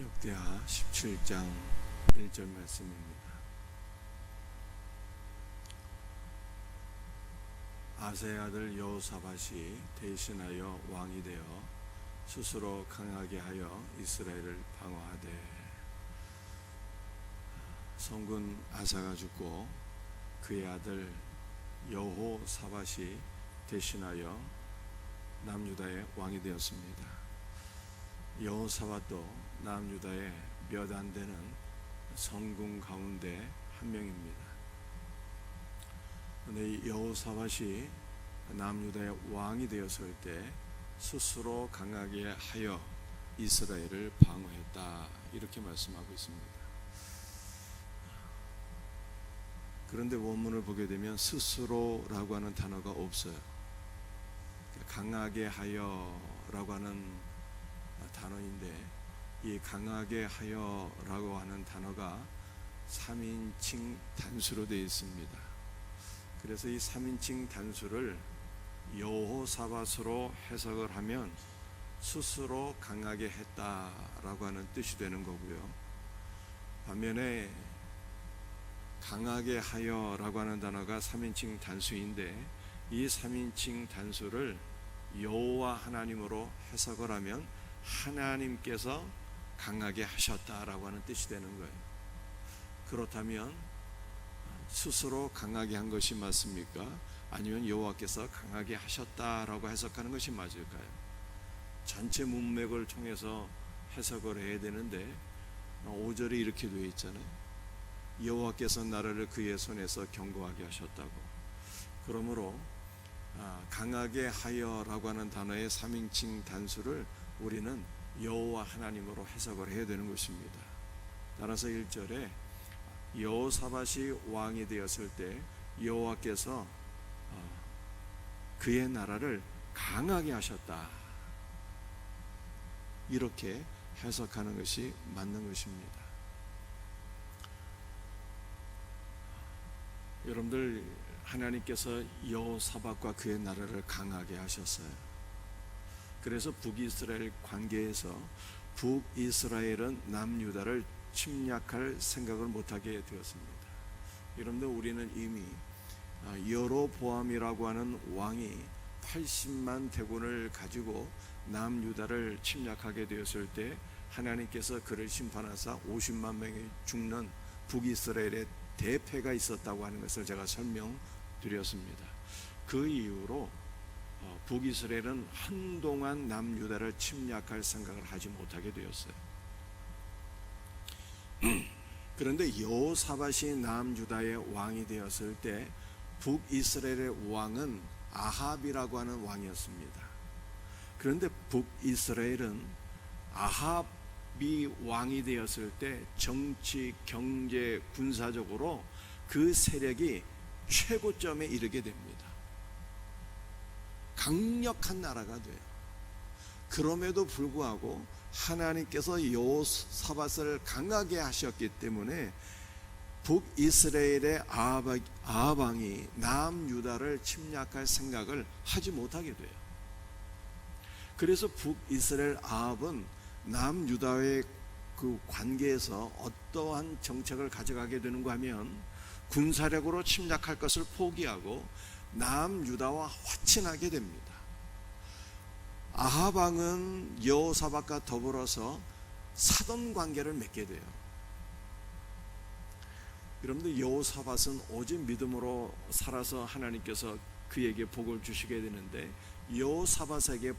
역대하 17장 1절 말씀입니다. 아사의 아들 여호사밧이 대신하여 왕이 되어 스스로 강하게 하여 이스라엘을 방어하되, 성군 아사가 죽고 그의 아들 여호사밧이 대신하여 남유다의 왕이 되었습니다. 여호사밧도 남유다의 몇 안 되는 성군 가운데 한 명입니다. 그런데 여호사밧이 남유다의 왕이 되었을 때 스스로 강하게 하여 이스라엘을 방어했다, 이렇게 말씀하고 있습니다. 그런데 원문을 보게 되면 스스로라고 하는 단어가 없어요. 강하게 하여라고 하는 단어인데, 이 강하게 하여라고 하는 단어가 3인칭 단수로 되어 있습니다. 그래서 이 3인칭 단수를 여호사밧으로 해석을 하면 스스로 강하게 했다라고 하는 뜻이 되는 거고요. 반면에 강하게 하여라고 하는 단어가 3인칭 단수인데, 이 3인칭 단수를 여호와 하나님으로 해석을 하면 하나님께서 강하게 하셨다라고 하는 뜻이 되는 거예요. 그렇다면 스스로 강하게 한 것이 맞습니까? 아니면 여호와께서 강하게 하셨다라고 해석하는 것이 맞을까요? 전체 문맥을 통해서 해석을 해야 되는데 5절에 이렇게 되어 있잖아요. 여호와께서 나라를 그의 손에서 견고하게 하셨다고. 그러므로 강하게 하여라고 하는 단어의 3인칭 단수를 우리는 여호와 하나님으로 해석을 해야 되는 것입니다. 따라서 1절에 여호사밧이 왕이 되었을 때 여호와께서 그의 나라를 강하게 하셨다, 이렇게 해석하는 것이 맞는 것입니다. 여러분들, 하나님께서 여호사밧과 그의 나라를 강하게 하셨어요. 그래서 북이스라엘 관계에서 북이스라엘은 남유다를 침략할 생각을 못하게 되었습니다. 여러분들, 우리는 이미 여로보암이라고 하는 왕이 80만 대군을 가지고 남유다를 침략하게 되었을 때 하나님께서 그를 심판하사 50만 명이 죽는 북이스라엘의 대패가 있었다고 하는 것을 제가 설명드렸습니다. 그 이후로 북이스라엘은 한동안 남유다를 침략할 생각을 하지 못하게 되었어요. 그런데 여호사밧이 남유다의 왕이 되었을 때 북이스라엘의 왕은 아합이라고 하는 왕이었습니다. 그런데 북이스라엘은 아합이 왕이 되었을 때 정치, 경제, 군사적으로 그 세력이 최고점에 이르게 됩니다. 강력한 나라가 돼요. 그럼에도 불구하고 하나님께서 여호사밧을 강하게 하셨기 때문에 북이스라엘의 아합 왕이 남유다를 침략할 생각을 하지 못하게 돼요. 그래서 북이스라엘 아합은 남유다의 그 관계에서 어떠한 정책을 가져가게 되는가 하면 군사력으로 침략할 것을 포기하고 남유다와 화친하게 됩니다. 아합 왕은 여호사밧과 더불어서 사돈 관계를 맺게 돼요. 여러분들, 여호사밧은 오직 믿음으로 살아서 하나님께서 그에게 복을 주시게 되는데, 여호사밧에게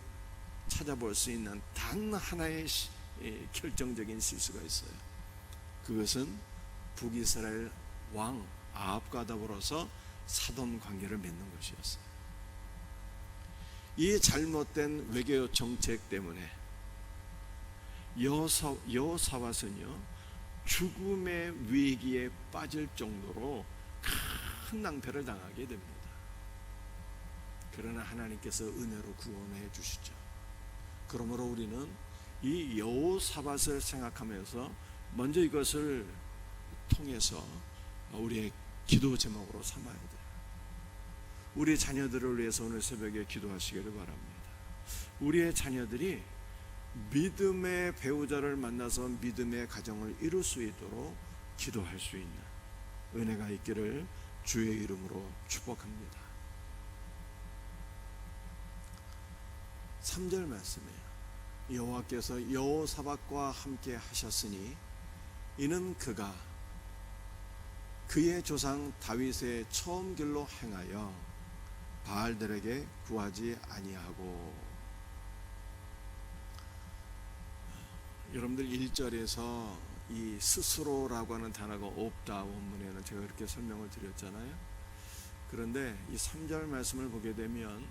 찾아볼 수 있는 단 하나의 결정적인 실수가 있어요. 그것은 북이스라엘 왕 아합과 더불어서 사돈 관계를 맺는 것이었어요. 이 잘못된 외교 정책 때문에 여호사밧은요, 죽음의 위기에 빠질 정도로 큰 낭패를 당하게 됩니다. 그러나 하나님께서 은혜로 구원해 주시죠. 그러므로 우리는 이 여호사밧을 생각하면서 먼저 이것을 통해서 우리의 기도 제목으로 삼아야 돼요. 우리 자녀들을 위해서 오늘 새벽에 기도하시기를 바랍니다. 우리의 자녀들이 믿음의 배우자를 만나서 믿음의 가정을 이룰 수 있도록 기도할 수 있는 은혜가 있기를 주의 이름으로 축복합니다. 3절 말씀이에요. 여호와께서 여호사밧과 함께 하셨으니 이는 그가 그의 조상 다윗의 처음 길로 행하여 바알들에게 구하지 아니하고. 여러분들 1절에서 이 스스로라고 하는 단어가 없다 원문에는 제가 그렇게 설명을 드렸잖아요. 그런데 이 3절 말씀을 보게 되면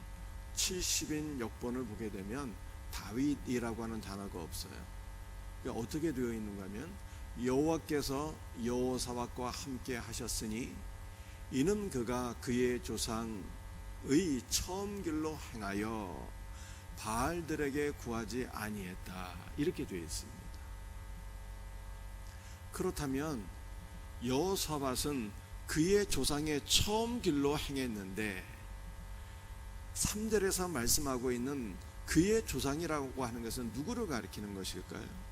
70인 역본을 보게 되면 다윗이라고 하는 단어가 없어요. 그러니까 어떻게 되어 있는가 하면 여호와께서 여호사밧과 함께 하셨으니 이는 그가 그의 조상의 처음 길로 행하여 바알들에게 구하지 아니했다, 이렇게 되어 있습니다. 그렇다면 여호사밧은 그의 조상의 처음 길로 행했는데 3절에서 말씀하고 있는 그의 조상이라고 하는 것은 누구를 가리키는 것일까요?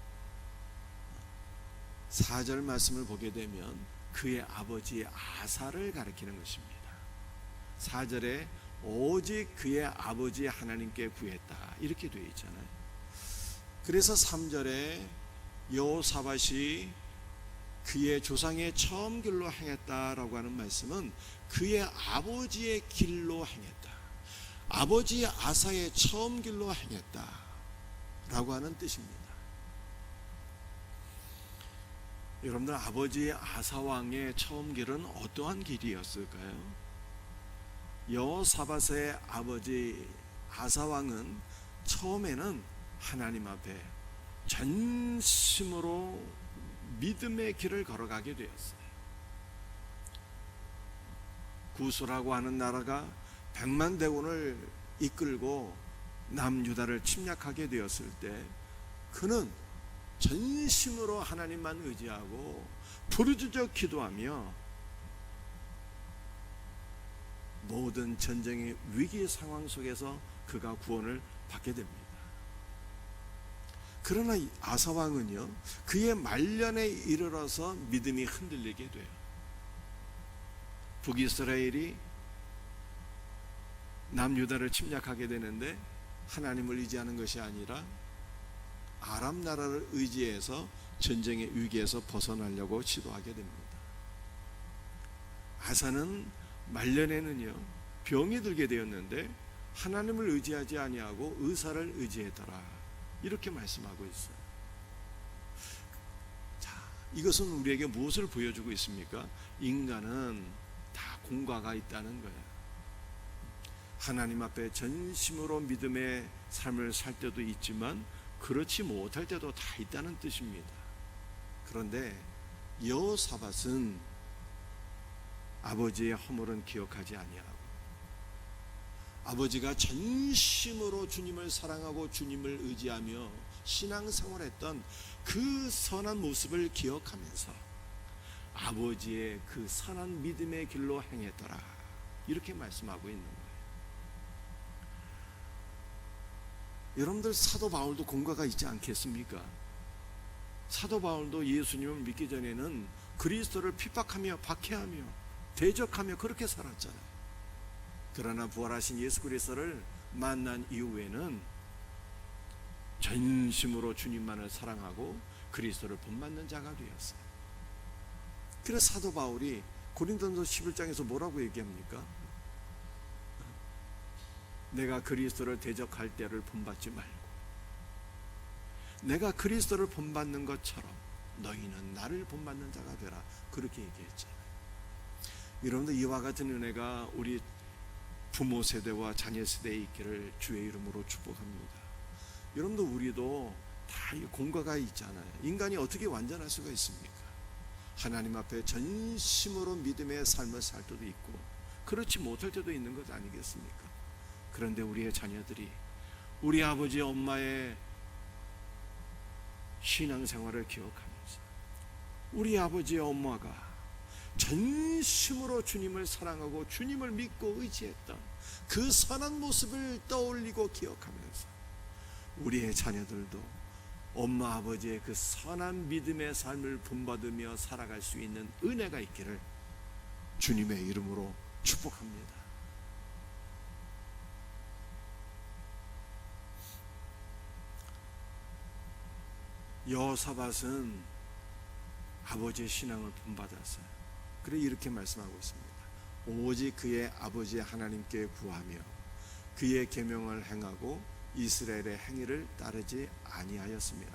4절 말씀을 보게 되면 그의 아버지 아사를 가리키는 것입니다. 4절에 오직 그의 아버지 하나님께 구했다, 이렇게 되어 있잖아요. 그래서 3절에 여호사밧이 그의 조상의 처음 길로 행했다라고 하는 말씀은 그의 아버지의 길로 행했다, 아버지 아사의 처음 길로 행했다 라고 하는 뜻입니다. 여러분들, 아버지 아사왕의 처음 길은 어떠한 길이었을까요? 여호사밧의 아버지 아사왕은 처음에는 하나님 앞에 전심으로 믿음의 길을 걸어가게 되었어요. 구스라고 하는 나라가 100만 대군을 이끌고 남유다를 침략하게 되었을 때 그는 전심으로 하나님만 의지하고 부르짖어 기도하며 모든 전쟁의 위기 상황 속에서 그가 구원을 받게 됩니다. 그러나 아사왕은요, 그의 말년에 이르러서 믿음이 흔들리게 돼요. 북이스라엘이 남유다를 침략하게 되는데 하나님을 의지하는 것이 아니라 아람 나라를 의지해서 전쟁의 위기에서 벗어나려고 시도하게 됩니다. 아사는 말년에는요, 병이 들게 되었는데 하나님을 의지하지 아니하고 의사를 의지했더라, 이렇게 말씀하고 있어요. 자, 이것은 우리에게 무엇을 보여주고 있습니까? 인간은 다 공과가 있다는 거예요. 하나님 앞에 전심으로 믿음의 삶을 살 때도 있지만 그렇지 못할 때도 다 있다는 뜻입니다. 그런데 여호사밧은 아버지의 허물은 기억하지 아니하고 아버지가 전심으로 주님을 사랑하고 주님을 의지하며 신앙생활했던 그 선한 모습을 기억하면서 아버지의 그 선한 믿음의 길로 행했더라, 이렇게 말씀하고 있는 거예요. 여러분들, 사도 바울도 공과가 있지 않겠습니까? 사도 바울도 예수님을 믿기 전에는 그리스도를 핍박하며 박해하며 대적하며 그렇게 살았잖아요. 그러나 부활하신 예수 그리스도를 만난 이후에는 전심으로 주님만을 사랑하고 그리스도를 본받는 자가 되었어요. 그래서 사도 바울이 고린도전서 11장에서 뭐라고 얘기합니까? 내가 그리스도를 대적할 때를 본받지 말고 내가 그리스도를 본받는 것처럼 너희는 나를 본받는 자가 되라, 그렇게 얘기했잖아요. 여러분들, 이와 같은 은혜가 우리 부모 세대와 자녀 세대에 있기를 주의 이름으로 축복합니다. 여러분들, 우리도 다 공과가 있잖아요. 인간이 어떻게 완전할 수가 있습니까? 하나님 앞에 전심으로 믿음의 삶을 살 때도 있고 그렇지 못할 때도 있는 것 아니겠습니까? 그런데 우리의 자녀들이 우리 아버지 엄마의 신앙생활을 기억하면서 우리 아버지 엄마가 전심으로 주님을 사랑하고 주님을 믿고 의지했던 그 선한 모습을 떠올리고 기억하면서 우리의 자녀들도 엄마 아버지의 그 선한 믿음의 삶을 본받으며 살아갈 수 있는 은혜가 있기를 주님의 이름으로 축복합니다. 여호사밧은 아버지의 신앙을 본받았어요. 그래 이렇게 말씀하고 있습니다. 오직 그의 아버지 하나님께 구하며 그의 계명을 행하고 이스라엘의 행위를 따르지 아니하였습니다.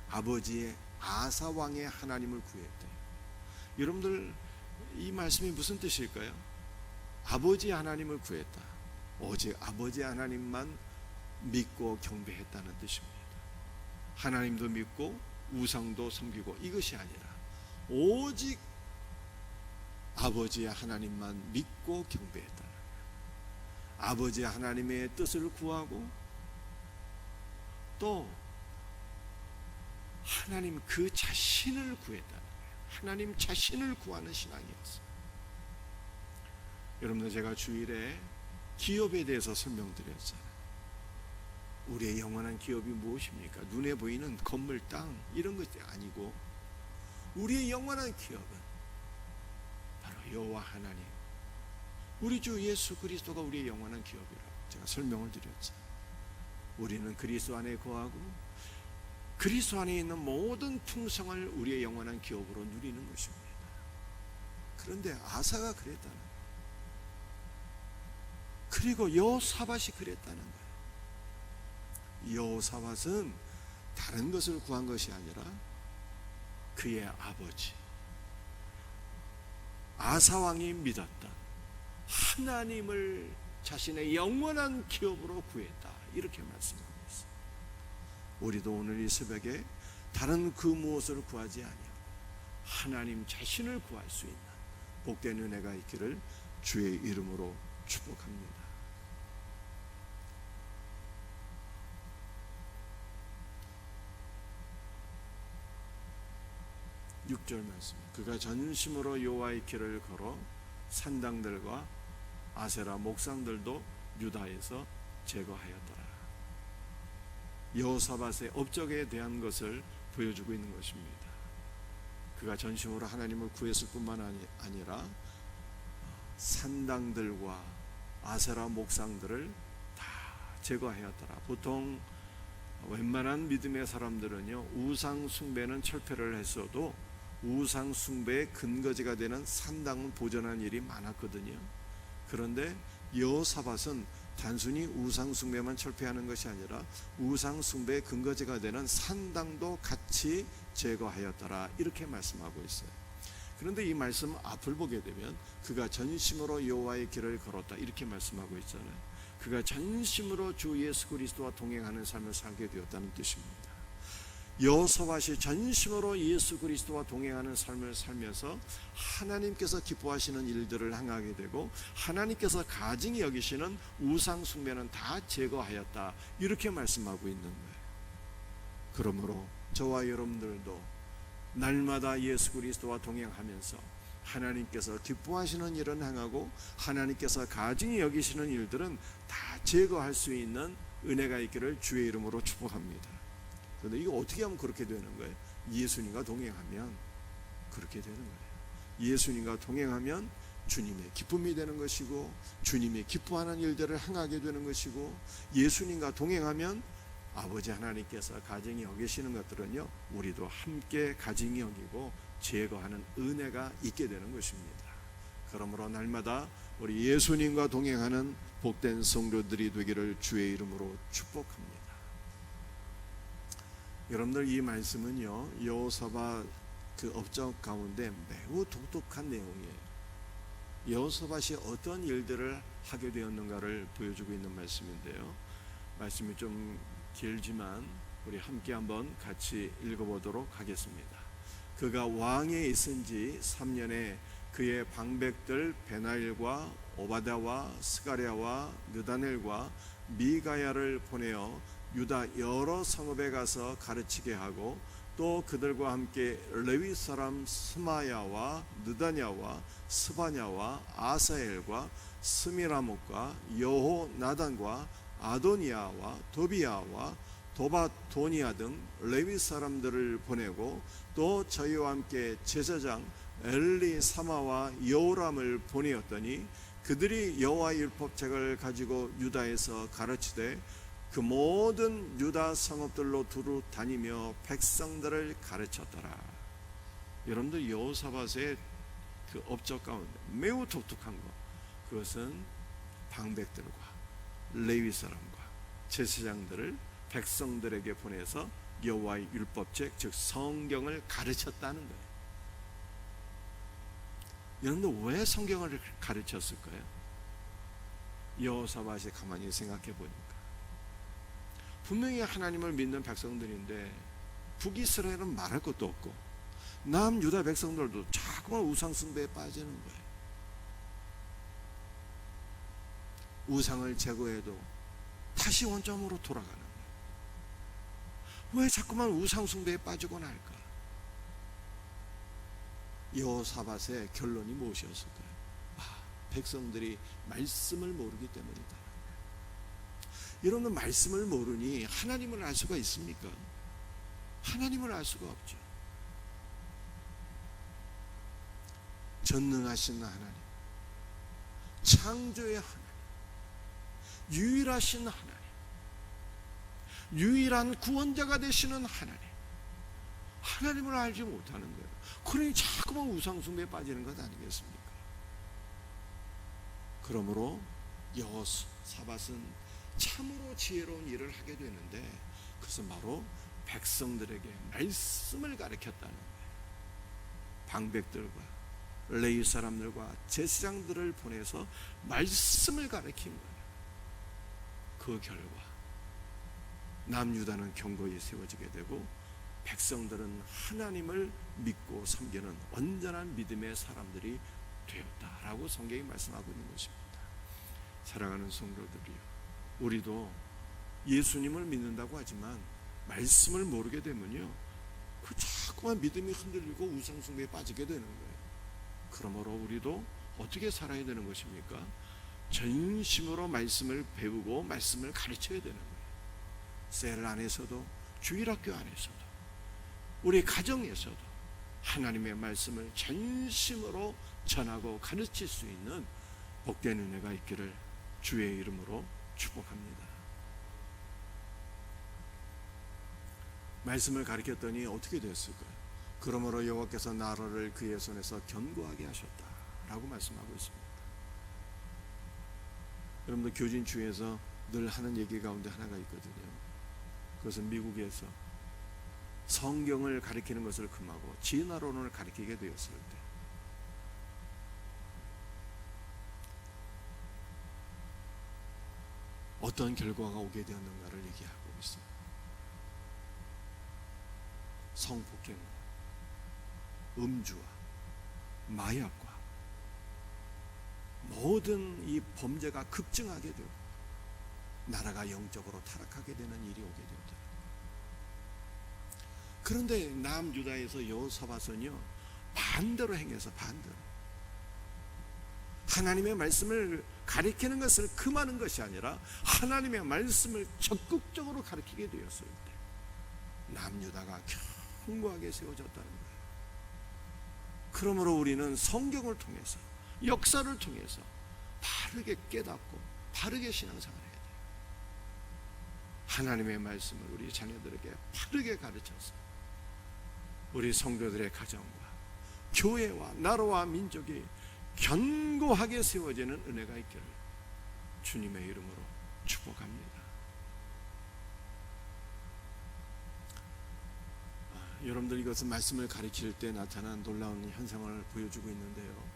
아버지의 아사 왕의 하나님을 구했대요. 여러분들 이 말씀이 무슨 뜻일까요? 아버지 하나님을 구했다. 오직 아버지 하나님만 믿고 경배했다는 뜻입니다. 하나님도 믿고 우상도 섬기고 이것이 아니라 오직 아버지의 하나님만 믿고 경배했다. 아버지 하나님의 뜻을 구하고 또 하나님 그 자신을 구했다는 거예요. 하나님 자신을 구하는 신앙이었어요. 여러분들 제가 주일에 기업에 대해서 설명드렸잖아요. 우리의 영원한 기업이 무엇입니까? 눈에 보이는 건물, 땅 이런 것이 아니고 우리의 영원한 기업은 바로 여호와 하나님, 우리 주 예수 그리스도가 우리의 영원한 기업이라고 제가 설명을 드렸죠. 우리는 그리스도 안에 거하고 그리스도 안에 있는 모든 풍성을 우리의 영원한 기업으로 누리는 것입니다. 그런데 아사가 그랬다는 거예요. 그리고 여호사밧이 그랬다는 거예요. 여호사밧은 다른 것을 구한 것이 아니라 그의 아버지 아사 왕이 믿었던 하나님을 자신의 영원한 기업으로 구했다. 이렇게 말씀하고 있어요. 우리도 오늘 이 새벽에 다른 그 무엇을 구하지 아니하고 하나님 자신을 구할 수 있는 복된 은혜가 있기를 주의 이름으로 축복합니다. 6절 말씀. 그가 전심으로 여호와의 길을 걸어 산당들과 아세라 목상들도 유다에서 제거하였더라. 여호사밧의 업적에 대한 것을 보여주고 있는 것입니다. 그가 전심으로 하나님을 구했을 뿐만 아니라 산당들과 아세라 목상들을 다 제거하였더라. 보통 웬만한 믿음의 사람들은요, 우상 숭배는 철폐를 했어도 우상 숭배의 근거지가 되는 산당은 보존한 일이 많았거든요. 그런데 여호사밧은 단순히 우상 숭배만 철폐하는 것이 아니라 우상 숭배의 근거지가 되는 산당도 같이 제거하였더라. 이렇게 말씀하고 있어요. 그런데 이 말씀 앞을 보게 되면 그가 전심으로 여호와의 길을 걸었다. 이렇게 말씀하고 있잖아요. 그가 전심으로 주 예수 그리스도와 동행하는 삶을 살게 되었다는 뜻입니다. 여호사밧이 전심으로 예수 그리스도와 동행하는 삶을 살면서 하나님께서 기뻐하시는 일들을 행하게 되고 하나님께서 가증히 여기시는 우상 숭배는 다 제거하였다. 이렇게 말씀하고 있는 거예요. 그러므로 저와 여러분들도 날마다 예수 그리스도와 동행하면서 하나님께서 기뻐하시는 일은 행하고 하나님께서 가증히 여기시는 일들은 다 제거할 수 있는 은혜가 있기를 주의 이름으로 축복합니다. 그런데 이거 어떻게 하면 그렇게 되는 거예요? 예수님과 동행하면 그렇게 되는 거예요. 예수님과 동행하면 주님의 기쁨이 되는 것이고 주님이 기뻐하는 일들을 행하게 되는 것이고 예수님과 동행하면 아버지 하나님께서 가증히 여기시는 것들은요, 우리도 함께 가증히 여기고 제거하는 은혜가 있게 되는 것입니다. 그러므로 날마다 우리 예수님과 동행하는 복된 성도들이 되기를 주의 이름으로 축복합니다. 여러분들 이 말씀은요, 여호사밧 그 업적 가운데 매우 독특한 내용이에요. 여호사밧이 어떤 일들을 하게 되었는가를 보여주고 있는 말씀인데요. 말씀이 좀 길지만 우리 함께 한번 같이 읽어보도록 하겠습니다. 그가 왕에 있은 지 3년에 그의 방백들 베나일과 오바다와 스가랴와 느다넬과 미가야를 보내어 유다 여러 성읍에 가서 가르치게 하고 또 그들과 함께 레위 사람 스마야와 느다냐와 스바냐와 아사엘과 스미라목과 여호나단과 아도니아와 도비야와 도바도니아 등 레위 사람들을 보내고 또 저희와 함께 제사장 엘리사마와 여호람을 보내었더니 그들이 여호와의 율법책을 가지고 유다에서 가르치되 그 모든 유다 성읍들로 두루 다니며 백성들을 가르쳤더라. 여러분들 여호사밧의 그 업적 가운데 매우 독특한 것, 그것은 방백들과 레위 사람과 제사장들을 백성들에게 보내서 여호와의 율법책 즉 성경을 가르쳤다는 거예요. 여러분들 왜 성경을 가르쳤을까요? 여호사밧이 가만히 생각해 보니까 분명히 하나님을 믿는 백성들인데 북이스라엘은 말할 것도 없고 남유다 백성들도 자꾸만 우상숭배에 빠지는 거예요. 우상을 제거해도 다시 원점으로 돌아가는 거예요. 왜 자꾸만 우상숭배에 빠지곤 할까? 여호사밧의 결론이 무엇이었을까요? 백성들이 말씀을 모르기 때문이다. 여러분, 말씀을 모르니 하나님을 알 수가 있습니까? 하나님을 알 수가 없죠. 전능하신 하나님, 창조의 하나님, 유일하신 하나님, 유일한 구원자가 되시는 하나님, 하나님을 알지 못하는 거예요. 그러니 자꾸만 우상숭배에 빠지는 것 아니겠습니까? 그러므로 여호사밧은 참으로 지혜로운 일을 하게 되는데 그것은 바로 백성들에게 말씀을 가르쳤다는 거예요. 방백들과 레위 사람들과 제사장들을 보내서 말씀을 가르친 거예요. 그 결과 남유다는 견고히 세워지게 되고 백성들은 하나님을 믿고 섬기는 온전한 믿음의 사람들이 되었다라고 성경이 말씀하고 있는 것입니다. 사랑하는 성도들이요, 우리도 예수님을 믿는다고 하지만 말씀을 모르게 되면요, 그 자꾸만 믿음이 흔들리고 우상숭배에 빠지게 되는 거예요. 그러므로 우리도 어떻게 살아야 되는 것입니까? 전심으로 말씀을 배우고 말씀을 가르쳐야 되는 거예요. 셀 안에서도 주일학교 안에서도 우리 가정에서도 하나님의 말씀을 전심으로 전하고 가르칠 수 있는 복된 은혜가 있기를 주의 이름으로 축복합니다. 말씀을 가르쳤더니 어떻게 됐을까요? 그러므로 여호와께서 나라를 그의 손에서 견고하게 하셨다라고 말씀하고 있습니다. 여러분들 교진주에서 늘 하는 얘기 가운데 하나가 있거든요. 그것은 미국에서 성경을 가리키는 것을 금하고 진화론을 가리키게 되었을 때 어떤 결과가 오게 되었는가를 얘기하고 있어요. 성폭행과 음주와 마약과 모든 이 범죄가 급증하게 되고 나라가 영적으로 타락하게 되는 일이 오게 되었다. 그런데 남유다에서 여호사밧은요, 반대로 행해서 반대로 하나님의 말씀을 가리키는 것을 금하는 것이 아니라 하나님의 말씀을 적극적으로 가리키게 되었을 때 남유다가 견고하게 세워졌다는 거예요. 그러므로 우리는 성경을 통해서 역사를 통해서 바르게 깨닫고 바르게 신앙생활을 해야 돼요. 하나님의 말씀을 우리 자녀들에게 바르게 가르쳐서 우리 성도들의 가정과 교회와 나라와 민족이 견고하게 세워지는 은혜가 있기를 주님의 이름으로 축복합니다. 여러분들, 이것은 말씀을 가르칠 때 나타난 놀라운 현상을 보여주고 있는데요,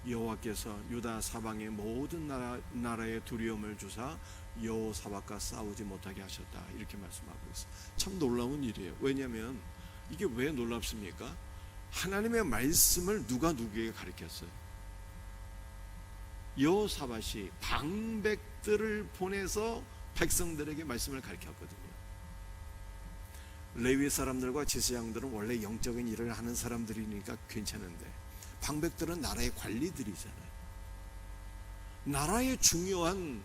여호와께서 유다 사방의 모든 나라에 두려움을 주사 여호사밧과 싸우지 못하게 하셨다, 이렇게 말씀하고 있어요. 참 놀라운 일이에요. 왜냐하면 이게 왜 놀랍습니까? 하나님의 말씀을 누가 누구에게 가르쳤어요? 여호사밧이 방백들을 보내서 백성들에게 말씀을 가르쳤거든요. 레위 사람들과 제사장들은 원래 영적인 일을 하는 사람들이니까 괜찮은데 방백들은 나라의 관리들이잖아요. 나라의 중요한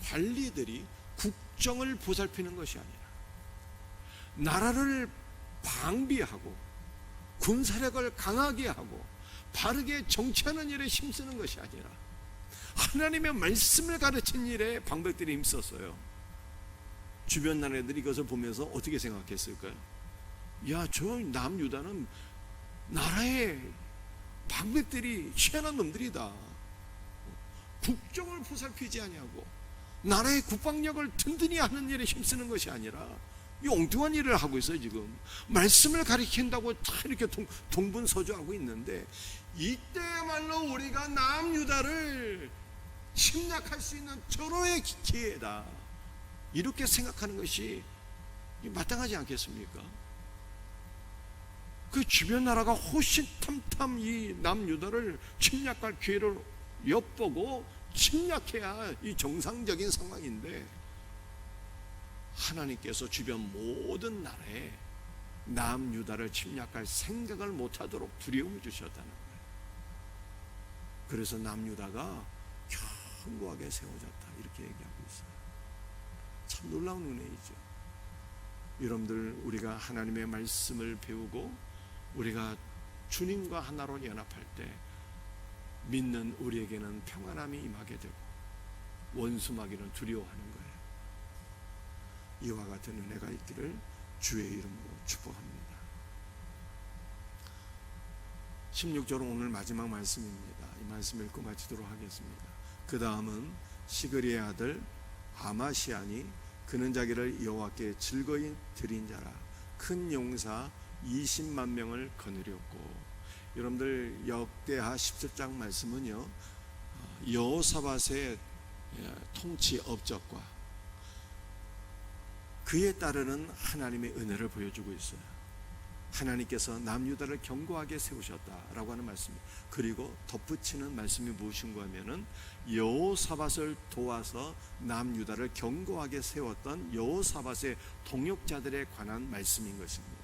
관리들이 국정을 보살피는 것이 아니라 나라를 방비하고 군사력을 강하게 하고 바르게 정치하는 일에 힘쓰는 것이 아니라 하나님의 말씀을 가르치는 일에 방백들이 힘썼어요. 주변 나라들이 이것을 보면서 어떻게 생각했을까요? 야, 저 남유다는 나라의 방백들이 희한한 놈들이다. 국정을 보살피지 아니하고 나라의 국방력을 든든히 하는 일에 힘쓰는 것이 아니라 이 엉뚱한 일을 하고 있어요. 지금 말씀을 가리킨다고 이렇게 동분서주하고 있는데, 이때야말로 우리가 남유다를 침략할 수 있는 절호의 기회다, 이렇게 생각하는 것이 마땅하지 않겠습니까? 그 주변 나라가 호시탐탐 이 남유다를 침략할 기회를 엿보고 침략해야 이 정상적인 상황인데, 하나님께서 주변 모든 나라에 남유다를 침략할 생각을 못하도록 두려움을 주셨다는 거예요. 그래서 남유다가 견고하게 세워졌다, 이렇게 얘기하고 있어요. 참 놀라운 은혜이죠. 여러분들, 우리가 하나님의 말씀을 배우고 우리가 주님과 하나로 연합할 때 믿는 우리에게는 평안함이 임하게 되고 원수마귀는 두려워하는 거예요. 이와 같은 은혜가 있기를 주의 이름으로 축복합니다. 16절은 오늘 마지막 말씀입니다. 이 말씀 읽고 마치도록 하겠습니다. 그 다음은 시그리의 아들 아마시아니 그는 자기를 여호와께 즐거이 드린 자라 큰 용사 20만 명을 거느렸고. 여러분들, 역대하 17장 말씀은요, 여호사밧의 통치 업적과 그에 따르는 하나님의 은혜를 보여주고 있어요. 하나님께서 남유다를 견고하게 세우셨다라고 하는 말씀입니다. 그리고 덧붙이는 말씀이 무엇인가 하면은 여호사밧을 도와서 남유다를 견고하게 세웠던 여호사밧의 동역자들에 관한 말씀인 것입니다.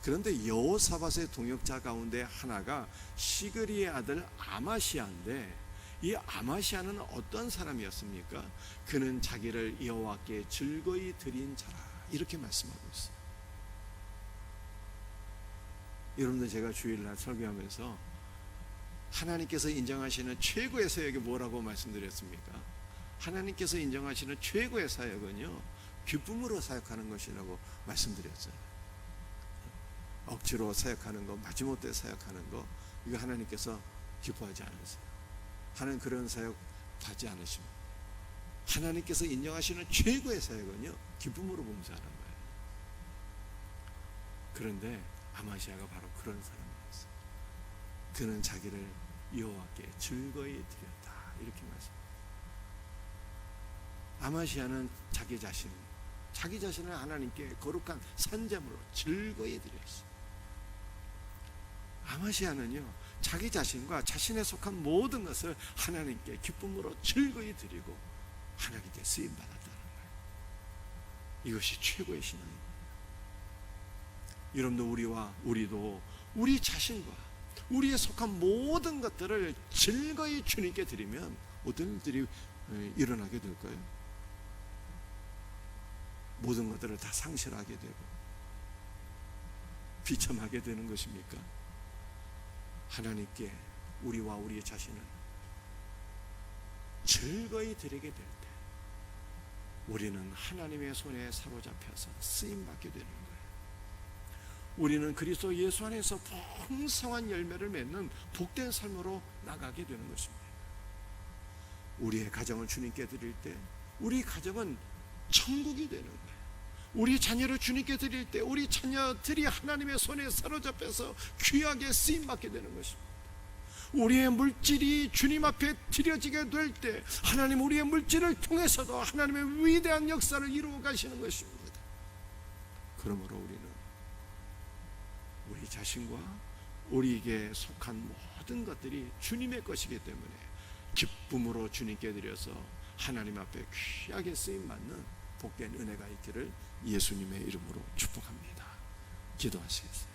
그런데 여호사밧의 동역자 가운데 하나가 시그리의 아들 아마시아인데, 이 아마시아는 어떤 사람이었습니까? 그는 자기를 여호와께 즐거이 드린 자라, 이렇게 말씀하고 있어요. 여러분들, 제가 주일날 설교하면서 하나님께서 인정하시는 최고의 사역이 뭐라고 말씀드렸습니까? 하나님께서 인정하시는 최고의 사역은요, 기쁨으로 사역하는 것이라고 말씀드렸어요. 억지로 사역하는 거, 마지못해 사역하는 거, 이거 하나님께서 기뻐하지 않으세요. 하는 그런 사역 하지 않으십니다. 하나님께서 인정하시는 최고의 사역은요, 기쁨으로 봉사하는 거예요. 그런데 아마시아가 바로 그런 사람이었어요. 그는 자기를 여호와께 즐거이 드렸다, 이렇게 말씀합니다. 아마시아는 자기 자신을 하나님께 거룩한 산제물로 즐거이 드렸어요. 아마시아는요, 자기 자신과 자신에 속한 모든 것을 하나님께 기쁨으로 즐거이 드리고 하나님께 쓰임 받았다는 거예요. 이것이 최고의 신앙입니다. 여러분들, 우리도 우리 자신과 우리에 속한 모든 것들을 즐거이 주님께 드리면 어떤 일들이 일어나게 될까요? 모든 것들을 다 상실하게 되고 비참하게 되는 것입니까? 하나님께 우리와 우리의 자신을 즐거이 드리게 될 때 우리는 하나님의 손에 사로잡혀서 쓰임받게 되는 거예요. 우리는 그리스도 예수 안에서 풍성한 열매를 맺는 복된 삶으로 나가게 되는 것입니다. 우리의 가정을 주님께 드릴 때 우리 가정은 천국이 되는 거예요. 우리 자녀를 주님께 드릴 때 우리 자녀들이 하나님의 손에 사로잡혀서 귀하게 쓰임받게 되는 것입니다. 우리의 물질이 주님 앞에 드려지게 될 때 하나님 우리의 물질을 통해서도 하나님의 위대한 역사를 이루어 가시는 것입니다. 그러므로 우리는 우리 자신과 우리에게 속한 모든 것들이 주님의 것이기 때문에 기쁨으로 주님께 드려서 하나님 앞에 귀하게 쓰임받는 복된 은혜가 있기를 예수님의 이름으로 축복합니다. 기도하시겠어요?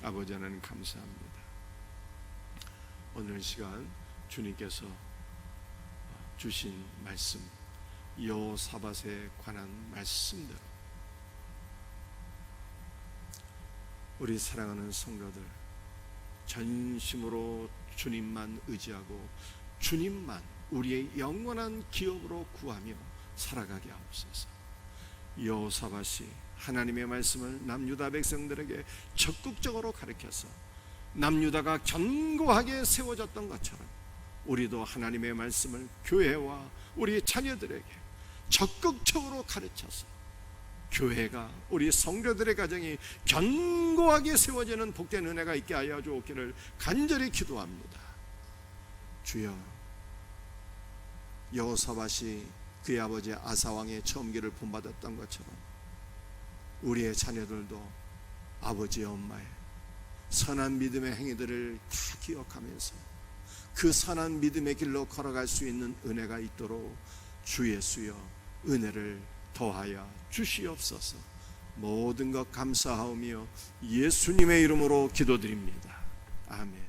아버지 하나님, 감사합니다. 오늘 시간 주님께서 주신 말씀, 여호사밧에 관한 말씀대로 우리 사랑하는 성도들, 전심으로 주님만 의지하고 주님만 우리의 영원한 기업으로 구하며 살아가게 하옵소서. 여호사밧이 하나님의 말씀을 남유다 백성들에게 적극적으로 가르쳐서 남유다가 견고하게 세워졌던 것처럼 우리도 하나님의 말씀을 교회와 우리 자녀들에게 적극적으로 가르쳐서 교회가, 우리 성도들의 가정이 견고하게 세워지는 복된 은혜가 있게 하여 주옵기를 간절히 기도합니다. 주여, 여호사밧이 그의 아버지 아사왕의 처음기를 본받았던 것처럼 우리의 자녀들도 아버지 엄마의 선한 믿음의 행위들을 다 기억하면서 그 선한 믿음의 길로 걸어갈 수 있는 은혜가 있도록 주 예수여 은혜를 더하여 주시옵소서. 모든 것 감사하오며 예수님의 이름으로 기도드립니다. 아멘.